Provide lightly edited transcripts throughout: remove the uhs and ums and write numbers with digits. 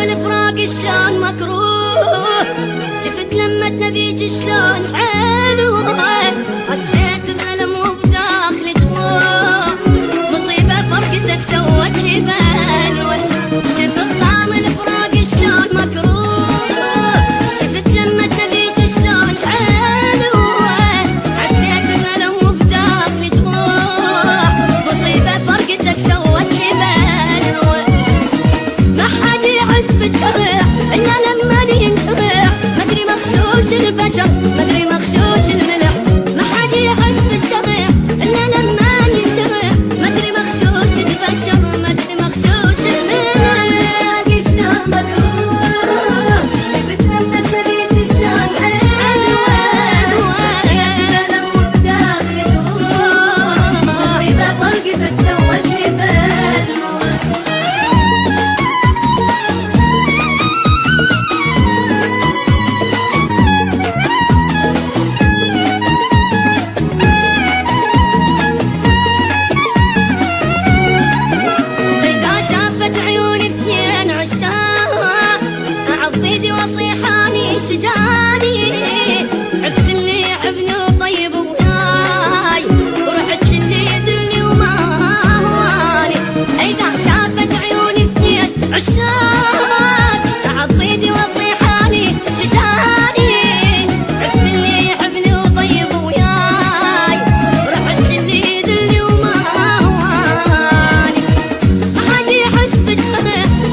الفراق شلون مكروه، شفت لمتنا ذيك شلون حلوه، حسيت بألم وبداخلي جروح، مصيبة فرقتك سوت لي بلوى، شفت طعم الفراق شلون مكروه، شفت لمتنا ذيك شلون حلوه، حسيت بألم وبداخلي جروح، مصيبة فرقتك سوت لي بلوى، ما حد يحس بالجرح إلا لما ينجرح، مدري مغشوش البشر مدري مغشوش الملح، ما حد يحس بالجرح إلا لما ينجرح، مدري مغشوش البشر مدري مغشوش الملح. شلون مكروه، شفت لما تريد شلون حلوة، ألم وبداخلي جروح، مصيبة فرقتك سوت لي بلوى. عيوني اثنين عشاق اعض وصيحاني شجاني، عبت اللي يحبني وطيب وياي، ورحت اللي يدلني وما هواني، اذا شافت عيوني اثنين عشاق اعض وصيحاني شجاني، عبت اللي يحبني وطيب وياي، ورحت اللي يدلني وما هواني،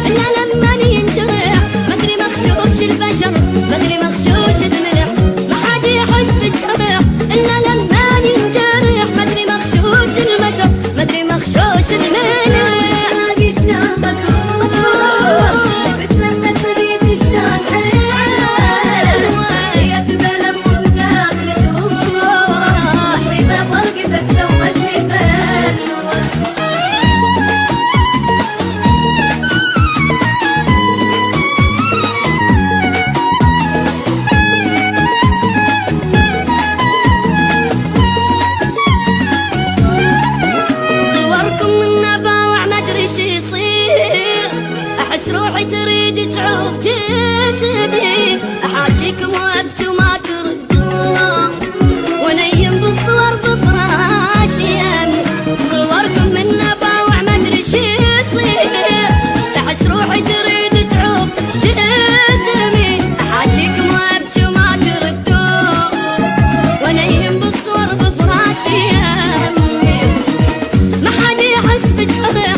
إلا لما ينجرح مدري مغشوش البشر مدري مغشوش الملح، ما حد يحس بالجرح إلا لما ينجرح، مدري مغشوش البشر مدري مغشوش الملح. شلون مكروه، شفت لما تريد شلون حلوة، حسيت بألم وبداخلي جروح، مصيبة فرقتك سوت لي بلوى. احس روحي تريد تعوف جسمي، احاجيكم وابكي وما تردون، ونيم بالصور بفراشي يمي، صوركم من نباوع ما ادري شي يصير، احس روحي تريد تعوف جسمي، احاجيكم وابكي وما تردون، ونيم بالصور بفراشي يمي، ما حد يحس بالجرح